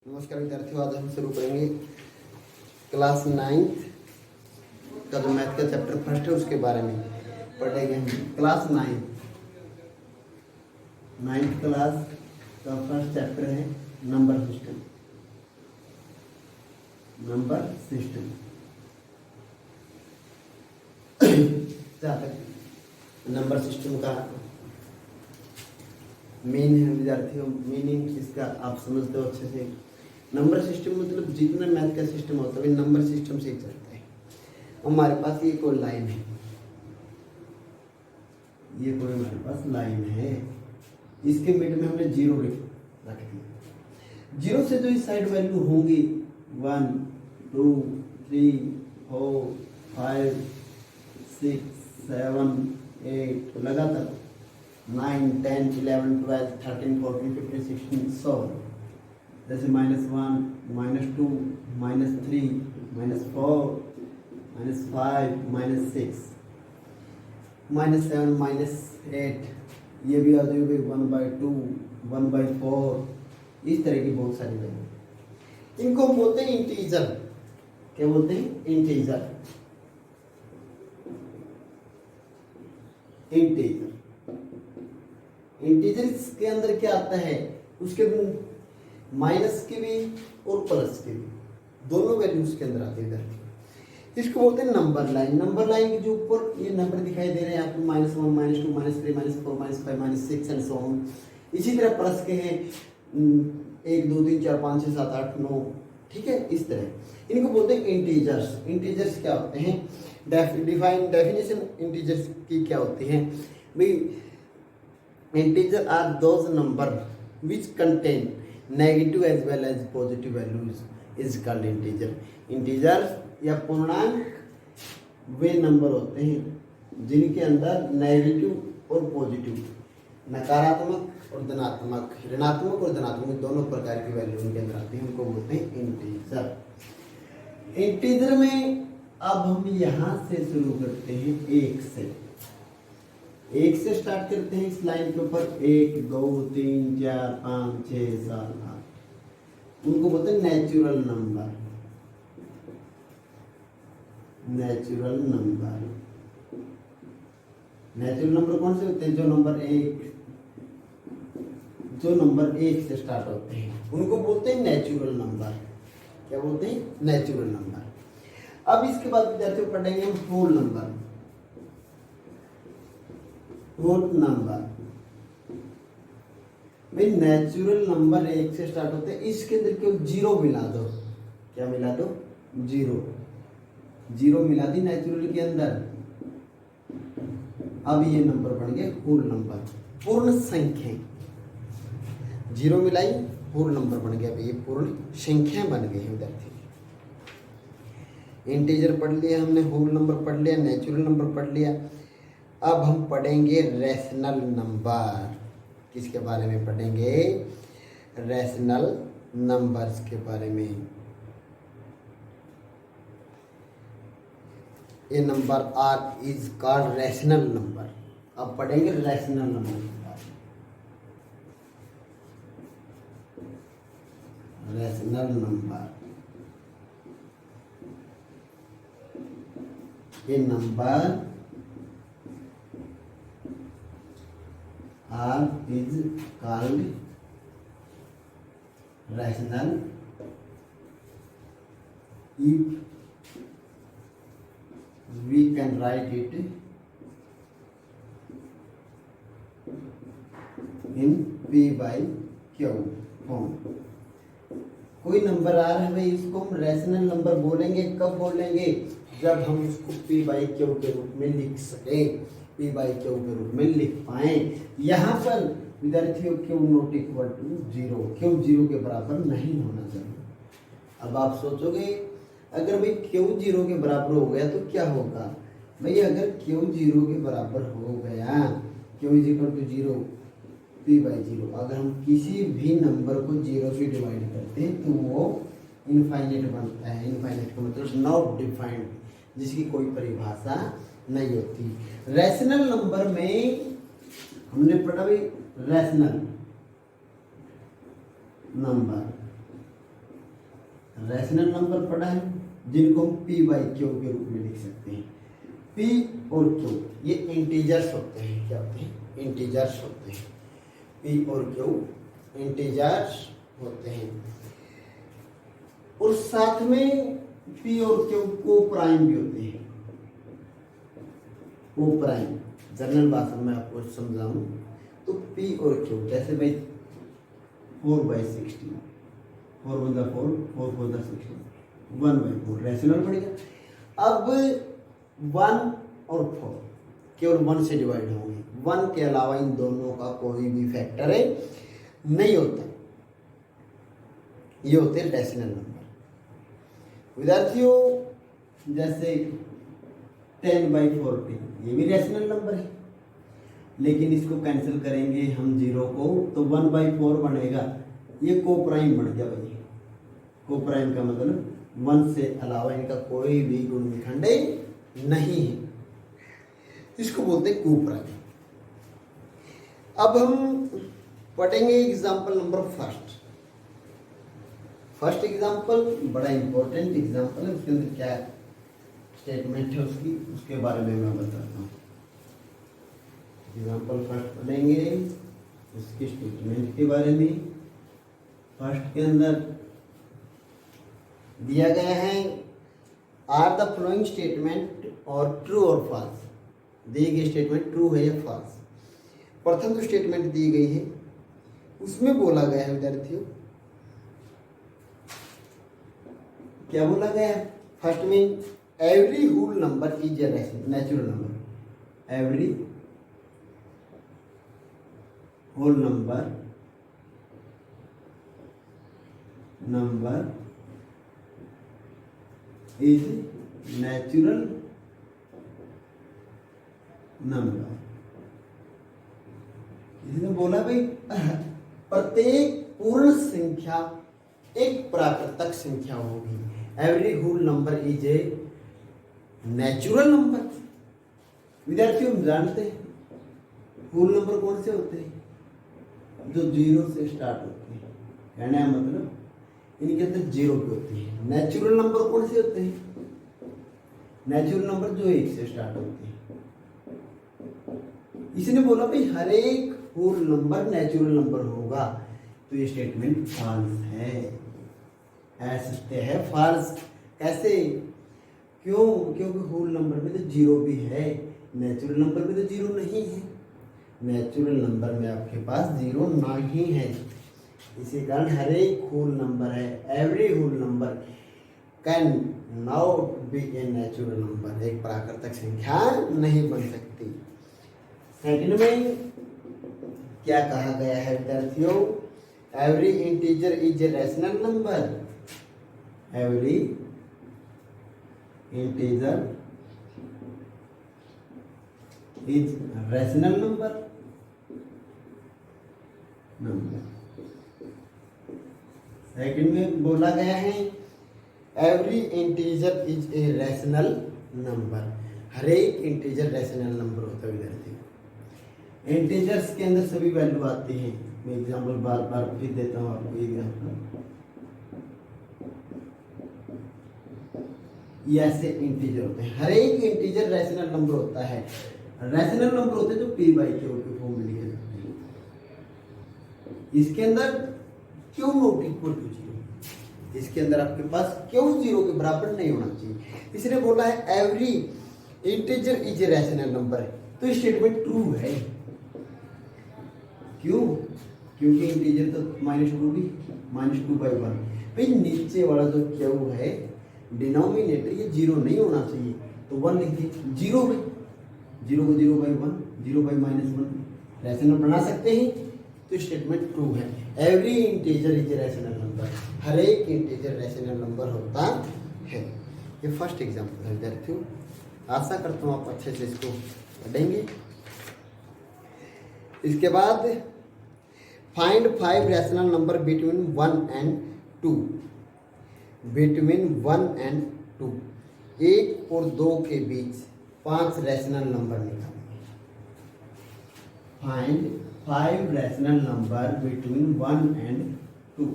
नमस्कार विद्यार्थियों, आज हम शुरू करेंगे क्लास 9th का जो मैथ का चैप्टर फर्स्ट है उसके बारे में पढ़ेंगे हम। क्लास 9th क्लास का फर्स्ट चैप्टर है नंबर सिस्टम। नंबर सिस्टम जहाँ तक नंबर सिस्टम का मेन है विद्यार्थियों, मीनिंग इसका आप समझते हो अच्छे से। नंबर सिस्टम मतलब जितना मैथ का सिस्टम होता है नंबर सिस्टम से ही चलता है। हमारे पास ये कोई लाइन है, ये कोई हमारे पास लाइन है, इसके मिड में हमने जीरो रख दिया। जीरो से जो इस साइड वैल्यू होंगी 1 2 3 4 5 6 7 8 लगातार 9 10 11 12 13 14 15 16 100 जैसे -1 -2 -3 -4 -5 -6 -7 -8 ये भी आ जाएगी 1/2 1/4। इस तरह की बहुत सारी वैल्यू, इनको बोलते हैं इंटीजर। क्या बोलते हैं? इंटीजर। इंटीजर इंटीजर्स के अंदर क्या आता है, उसके माइनस के भी और प्लस के भी दोनों वैल्यूज के अंदर आते हैं। इसको बोलते हैं नंबर लाइन। नंबर लाइन के जो ऊपर ये नंबर दिखाई दे रहे हैं आपको -1 -2 -3 -4 -5 -6 एंड सो ऑन। इसी तरह प्लस के हैं 1 2 3 4 5 6 7 8 9, ठीक है। इस तरह इनको बोलते हैं इंटीजर्स। इंटीजर्स क्या होते हैं? डेफिनेशन इंटीजर्स की क्या होती है भाई? Integer are those number which contain negative as well as positive values is called integer. Integers या पूर्णांक वे नंबर होते हैं जिनके अंदर नेगेटिव और पॉजिटिव, नकारात्मक और धनात्मक, ऋणात्मक और धनात्मक दोनों प्रकार की वैल्यू उनके अंदर आती हैं। उनको बोलते हैं इंटीजर। इंटीजर में अब हम यहाँ से शुरू करते हैं 1 से। 1 से स्टार्ट करते हैं इस लाइन के ऊपर 1 2 3 4 5 6 7 8। उनको बोलते हैं natural number. Natural number, natural number कौन से होते हैं? जो नंबर 1 से स्टार्ट होते हैं उनको बोलते हैं नेचुरल नंबर। क्या बोलते हैं? Natural number. अब इसके बाद विद्यार्थियों पढ़ेंगे हम होल नंबर। होल नंबर भाई नेचुरल नंबर 1 से स्टार्ट होते हैं, इसके अंदर केवल जीरो मिला दो। क्या मिला दो? जीरो। जीरो मिला दी नेचुरल के अंदर, अब ये नंबर बन गए होल नंबर, पूर्ण संख्या। जीरो मिलाई, होल नंबर बन गया भाई, ये पूर्ण संख्या बन गई है विद्यार्थी। इंटीजर पढ़ लिया हमने, होल नंबर पढ़ लिया, नेचुरल नंबर पढ़ लिया। अब हम पढ़ेंगे रैशनल नंबर। किसके बारे में पढ़ेंगे? रैशनल नंबर्स के बारे में। ये number R is called rational number. अब पढ़ेंगे रैशनल नंबर के बारे में। रैशनल नंबर, ये number R is called rational if we can write it in P by Q form। कोई नंबर आ रहा है भाई, इसको हम रैशनल नंबर बोलेंगे। कब बोलेंगे? जब हम उसको P by Q के रूप में लिख सकें, P by Q के रूप में लिख पाए। यहाँ पर विद्यार्थियों Q not equal to 0, Q 0 के बराबर नहीं होना चाहिए। अब आप सोचोगे अगर भाई Q 0 के बराबर हो गया तो क्या होगा भाई? अगर Q 0 के बराबर हो गया, Q is equal to 0 P by 0, अगर हम किसी भी नंबर को 0 से डिवाइड करते हैं तो वो इनफाइनाइट बनता है। इनफाइनाइट का मतलब नॉट डिफाइंड, जिसकी कोई परिभाषा नहीं होती। रैशनल नंबर में हमने पढ़ा भाई रैशनल नंबर रैशनल नंबर पढ़ा है जिनको हम पी बाई क्यू के रूप में लिख सकते हैं। पी और क्यू ये इंटीजर्स होते हैं। क्या होते हैं? इंटीजर्स होते हैं। पी और क्यू इंटीजर्स होते हैं और साथ में पी और क्यू को प्राइम भी होते हैं। को प्राइम जनरल भाषा में आपको समझाऊं तो पी और क्यू जैसे भाई 4/16 4 × 4 4 × 16 1/4 रैशनल पड़ेगा। अब 1 और 4 केवल 1 से डिवाइड होंगे। 1 के अलावा इन दोनों का कोई भी फैक्टर नहीं होता। ये होते हैं रैशनल नंबर। विद्यार्थियों जैसे 10/14 ये भी रैशनल नंबर है, लेकिन इसको कैंसिल करेंगे हम 0 को तो 1/4 बनेगा। ये को प्राइम बन गया भाई। को प्राइम का मतलब 1 से अलावा इनका कोई भी गुणनखंड नहीं है। इसको बोलते हैं को प्राइम। अब हम पढ़ेंगे एग्जाम्पल नंबर फर्स्ट एग्जाम्पल बड़ा इंपॉर्टेंट एग्जाम्पल है। उसके अंदर क्या स्टेटमेंट है उसके बारे में मैं बताता हूँ। एग्जाम्पल फर्स्ट पढ़ेंगे उसके स्टेटमेंट के बारे में। फर्स्ट के अंदर दिया गया है आर द फ्लोइंग स्टेटमेंट और ट्रू और फॉल्स। दी गई स्टेटमेंट ट्रू है या फॉल्स। प्रथम जो स्टेटमेंट दी गई है उसमें बोला गया है विद्यार्थियों, क्या बोला गया है? फर्स्ट में every whole number is a natural number. Every whole number is natural number. इसने बोला भाई प्रत्येक पूर्ण संख्या एक प्राकृतिक संख्या होगी। Every whole number is a natural number. विद्यार्थियों हम जानते हैं होल नंबर कौन से होते हैं? जो 0 से स्टार्ट होते हैं। कहने का मतलब इनके अंदर 0 भी होते हैं। नेचुरल नंबर कौन से होते हैं? नेचुरल नंबर जो 1 से स्टार्ट होते हैं। इसने बोला भाई हर एक होल नंबर नेचुरल नंबर होगा, तो ये स्टेटमेंट फॉल्स है। ऐसे है फॉल्स। कैसे? क्यों? क्योंकि होल नंबर में तो 0 भी है, नेचुरल नंबर में तो 0 नहीं है। नेचुरल नंबर में आपके पास 0 नहीं है, इसी कारण हर एक होल नंबर है। Every whole number can not be a natural number. एक प्राकृतिक संख्या नहीं बन सकती। सेकंड में क्या कहा गया है विद्यार्थियों? Every integer is a rational number. Every integer is rational number. Second में बोला गया है every integer is a rational number. हर एक इंटीजर रैशनल नंबर होता है विद्यार्थी। इंटीजर्स के अंदर सभी वैल्यू आती हैं। मैं एग्जांपल बार बार फिर देता हूँ आपको एग्जांपल। ये ऐसे इंटीजर होते हैं। हर एक इंटीजर रैशनल नंबर होता है। रैशनल नंबर होते हैं जो पी बाई क्यू के फॉर्म में लिखे जाते हैं। इसके अंदर क्यू नॉट इक्वल टू 0। इसके अंदर आपके पास क्यू 0 के बराबर नहीं होना चाहिए। इसने बोला है every integer is a rational number, तो ये स्टेटमेंट ट्रू है। क्यों? क्योंकि इंटीजर तो -2 भी -2/1। भाई नीचे वाला जो क्यू है डिनोमिनेटर ये 0 नहीं होना चाहिए, तो 1 लिख दिए। 0 को 0/1 0/-1 रैशनल बना सकते हैं, तो स्टेटमेंट ट्रू है। Every integer is rational number. हर एक इंटीजर रैशनल नंबर होता है। ये फर्स्ट एग्जांपल है विद्यार्थियों। आशा करता हूँ आप अच्छे से इसको पढ़ेंगे। इसके बाद find 5 rational number between 1 and 2। Between 1 and 2 1 और 2 के बीच 5 रैशनल नंबर निकालेंगे। Find 5 rational number between 1 and 2।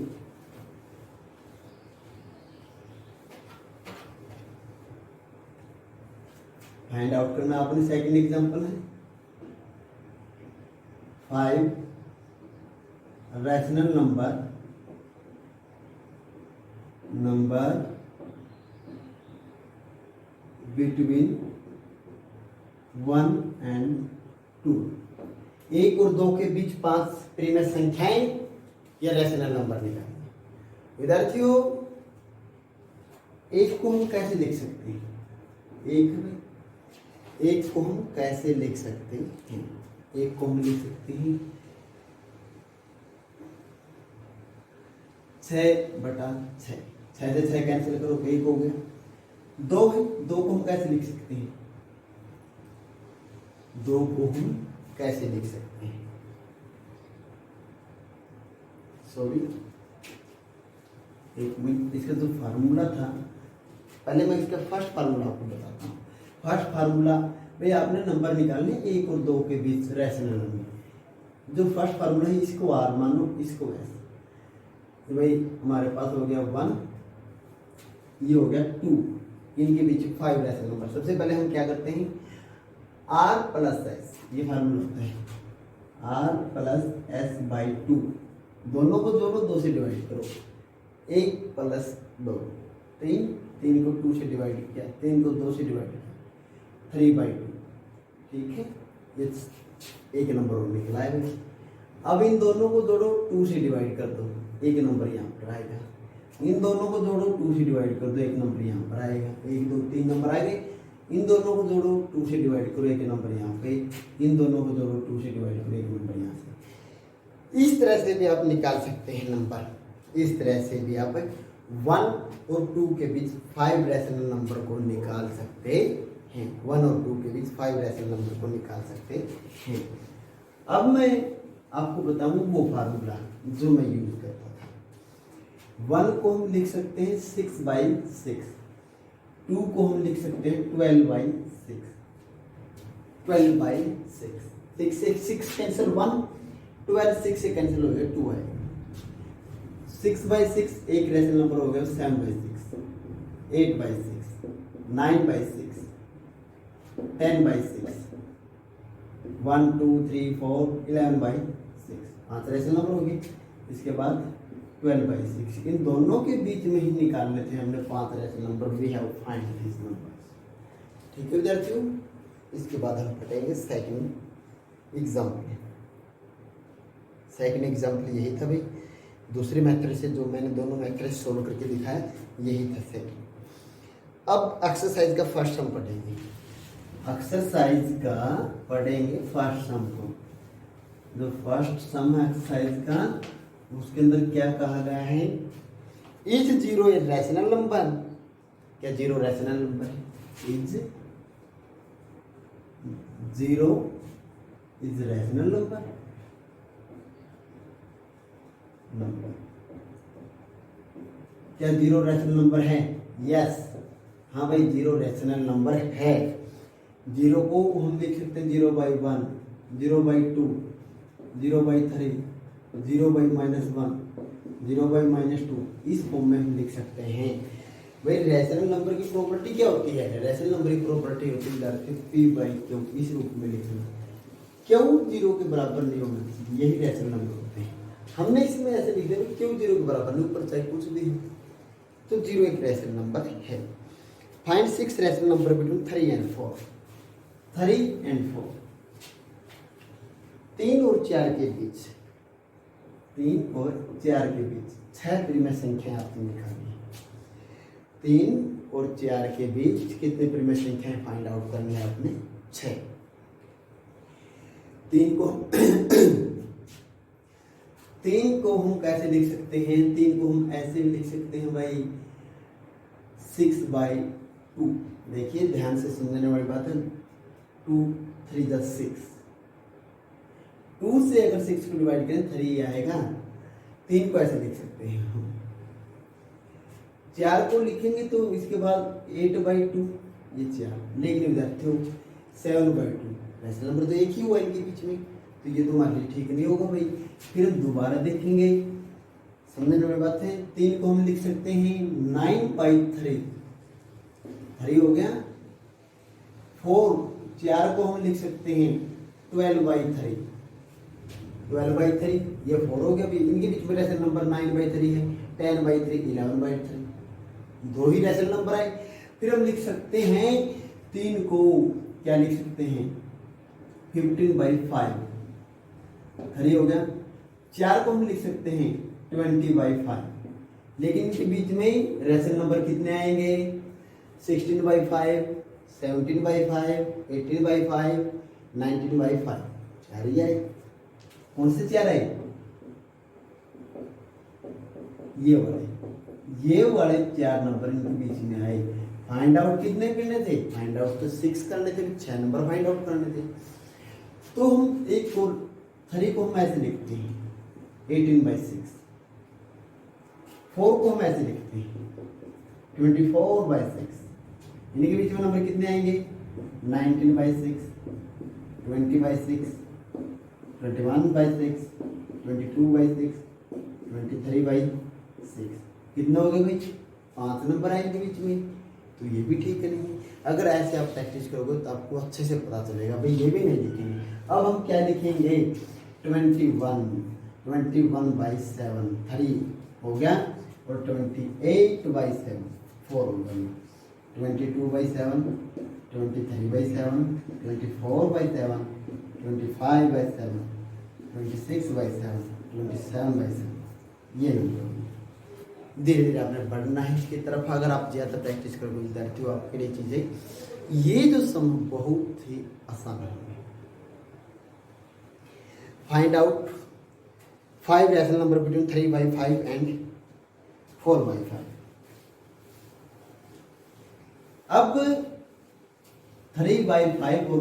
Find out करना अपने सेकंड एग्जांपल है 5 रैशनल नंबर बिटवीन 1 and 2। 1 और 2 के बीच 5 प्रीमियर संख्याएं या रैशनल नंबर निकालना। विद्यार्थियों एक को हम कैसे लिख सकते हैं? एक को हम कैसे लिख सकते हैं? एक को हम लिख सकते हैं 6/6। 6 से 6 कैंसिल करो, 1 हो गया। 2 है, 2 को हम कैसे लिख सकते हैं? 2 को हम कैसे लिख सकते हैं? सॉरी, एक मिनट, इसका जो फार्मूला था, पहले मैं इसका फर्स्ट फार्मूला आपको बताता हूँ। फर्स्ट फार्मूला भाई आपने नंबर निकालने 1 और 2 के बीच रैशनल नंबर। जो फर्स्ट फार्मूला है इसको आर मानो, इसको एस। तो भाई हमारे पास हो गया 1, ये हो गया 2, इनके बीच 5 रैशनल नंबर। सबसे पहले हम क्या करते हैं? आर प्लस एस, ये फार्मूला होता है आर प्लस एस बाई 2। दोनों को जोड़ो, 2 से डिवाइड करो। 1 प्लस 2 3, 3 को 2 से डिवाइड किया, 3 को 2 से डिवाइड किया, 3/2। ठीक है, ये एक नंबर और निकला है भाई। अब इन दोनों को जोड़ो, 2 से डिवाइड कर दो, एक नंबर यहाँ पर आएगा। इन दोनों को जोड़ो, 2 से डिवाइड कर दो, एक नंबर यहाँ पर आएगा। 1 2 3 नंबर आ गए। इन दोनों को जोड़ो, 2 से डिवाइड करो, एक नंबर यहाँ पे। इन दोनों को जोड़ो, 2 से डिवाइड करो, एक नंबर यहाँ से। इस तरह से भी आप निकाल सकते हैं नंबर। इस तरह से भी आप 1 और 2 के बीच 5 रैशनल नंबर को निकाल सकते हैं। 1 और 2 के बीच 5 रैशनल नंबर को निकाल सकते हैं। अब मैं आपको बताऊं वो फार्मूला जो मैं यूज करता था। 1 को हम लिख सकते हैं 6/6, 2 को हम लिख सकते हैं 12/6, 12/6। 6 से 6 कैंसिल 1, 12 6 से कैंसिल हो गया 2 है। 6/6 एक रैशनल नंबर हो गया 7/6, 8/6, 9/6, 10/6, 1 2 3 4 11/6, 5 रैशनल नंबर हो गए। इसके बाद 12/6, इन दोनों के बीच में ही निकाल लेते हैं हमने 5 rational number. We have find this numbers. ठीक है विद्यार्थियों, इसके बाद हम पढ़ेंगे सेकंड एग्जाम्पल। सेकंड एग्जाम्पल यही था भाई, दूसरे मेथड से जो मैंने दोनों मेथड सोल्व करके दिखाया यही था सेकंड। अब एक्सरसाइज का फर्स्ट सम पढ़ेंगे। एक्सरसाइज का पढ़ेंगे फर्स्ट सम को। जो फर्स्ट सम है एक्सरसाइज का, उसके अंदर क्या कहा गया है? Is 0 A rational number? क्या 0 रैशनल नंबर है? Is 0 is rational number? क्या 0 रैशनल नंबर है? यस, हाँ भाई 0 रैशनल नंबर है। 0 को हम लिख सकते हैं 0/1, 0/2, 0/3, 0/-1, 0/-2। इस फॉर्म में हम लिख सकते हैं। भाई रैशनल नंबर की प्रॉपर्टी क्या होती है? रैशनल नंबर की प्रॉपर्टी होती है P/Q, इस रूप में लिखना। क्यों 0 के बराबर नहीं होना चाहिए, यही रैशनल नंबर होते हैं। हमने इसमें ऐसे लिख दिया क्यों 0 के बराबर नहीं, ऊपर चाहे कुछ भी है। तो 0 एक रैशनल नंबर है। Find 6 rational number between 3 and 4। 3 and 4, 3 और 4 के बीच, 3 और 4 के बीच 6 प्रीमियर संख्याएं आपने निकाली है। 3 और 4 के बीच कितने प्रीमियर संख्याएं फाइंड आउट करनी है आपने? 6। 3 को हम कैसे लिख सकते हैं? 3 को हम ऐसे लिख सकते हैं भाई 6/2। देखिए ध्यान से समझने वाली बात है। 2 3 6, 2 से अगर 6 को डिवाइड करें 3 आएगा। 3 को ऐसे लिख सकते हैं हम। 4 को लिखेंगे तो इसके बाद 8/2, ये 4। लेकिन विद्यार्थियों 7/2 रैशनल नंबर तो एक ही हुआ इनके बीच में, तो ये तो हमारे लिए ठीक नहीं होगा भाई। फिर हम दोबारा देखेंगे, समझने वाली बात है। 3 को हम लिख सकते हैं 9/3, 3 हो गया। 4 को हम लिख सकते हैं 12/3, 12/3 ये 4 हो गया। इनके बीच में रेशनल नंबर 9/3 है, 10/3, 11/3, दो ही रेशनल नंबर आए। फिर हम लिख सकते हैं 3 को क्या लिख सकते हैं 15/5, 3 हो गया। 4 को हम लिख सकते हैं 20/5, लेकिन इनके बीच में रेशनल नंबर कितने आएंगे 16/5, 17/5, 18/5, 19/5, 4 ही आए। कौन से 4 आए ये वाले 4 नंबर इनके बीच में आए। फाइंड आउट कितने करने थे, फाइंड आउट तो 6 करने थे, 6 नंबर फाइंड आउट करने थे। तो हम एक को 3 को हम ऐसे लिखते हैं 18/6, 4 को हम ऐसे लिखते हैं 24/6, इनके बीच में नंबर कितने आएंगे 19/6, 20/6, 21/6, 22/6, 23/6, कितना हो गया भाई 5 नंबर आएंगे बीच में। तो ये भी ठीक है नहीं। अगर ऐसे आप प्रैक्टिस करोगे तो आपको अच्छे से पता चलेगा भाई ये भी नहीं लिखेंगे। अब हम क्या लिखेंगे 21/7, 3 हो गया, और 28/7 4 हो गया, 22/7, 23/7, 24/7, 25/7, 26/7, 27/7, ये नंबर होंगे। धीरे धीरे आपने बढ़ना है इसकी तरफ। अगर आप ज़्यादा प्रैक्टिस करोगे विद्यार्थी हो आपके लिए चीज़ें ये जो सम बहुत ही आसान है। Find out 5 rational number between 3/5 and 4/5। अब 3/5 और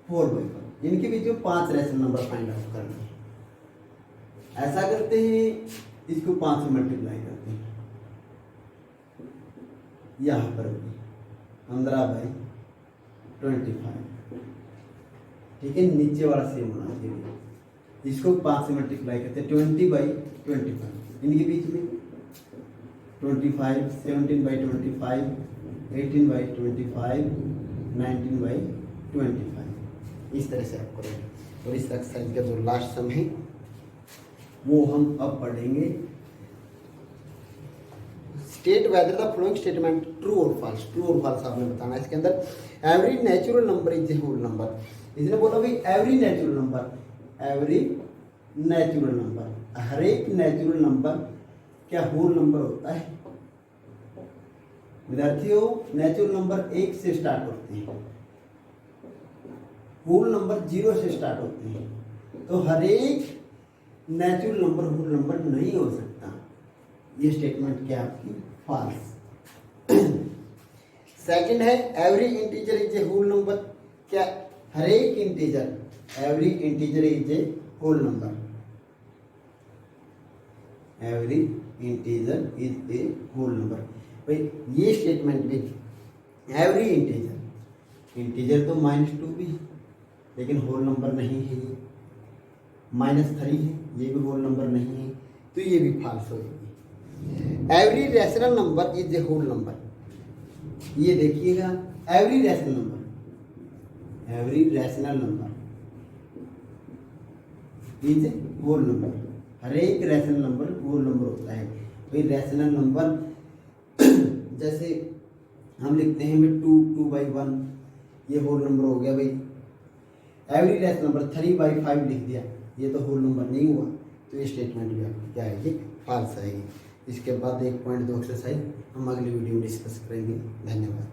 4/5 इनके बीच में 5 रैशनल नंबर फाइंड आउट करने हैं। ऐसा करते हैं इसको 5 से मल्टीप्लाई करते हैं, यहां पर 15/25, ठीक है, नीचे वाला सेम होना चाहिए। इसको 5 से मल्टीप्लाई करते हैं 20/25, इनके बीच में 25, 17/25, 18/25, 19/25, इस तरह से आप करेंगे। और इस एक्सरसाइज का जो लास्ट सम है वो हम अब पढ़ेंगे। State whether the following statement true और फॉल्स। ट्रू और फॉल्स आपने बताना है इसके अंदर। Every natural number is a whole number. इसने बोला भाई every natural number, every natural number, हर एक नेचुरल नंबर क्या होल नंबर होता है विद्यार्थियों। नेचुरल नंबर 1 से स्टार्ट होते हैं, होल नंबर 0 से स्टार्ट होते हैं। तो हर एक नेचुरल नंबर होल नंबर नहीं हो सकता। ये स्टेटमेंट क्या आपकी फॉल्स। सेकंड है every integer is a whole number. क्या हर एक integer, every integer is a whole number, every integer is a whole number. भाई ये स्टेटमेंट भी एवरी इंटीजर, इंटीजर तो -2 भी है लेकिन होल नंबर नहीं है, ये -3 है ये भी होल नंबर नहीं है, तो ये भी फॉल्स हो जाएगी। Every rational number is a whole number, ये देखिएगा every rational number, every rational number is a whole number. हर एक रैशनल नंबर होल नंबर होता है। भाई रैशनल नंबर जैसे हम लिखते हैं 2/1, ये होल नंबर हो गया भाई। एवरी रैशनल नंबर 3/5 लिख दिया, ये तो होल नंबर नहीं हुआ, तो ये स्टेटमेंट भी आपकी क्या आएगी फॉल्स आएगी। इसके बाद 1.2 एक्सरसाइज हम अगली वीडियो में डिस्कस करेंगे। धन्यवाद।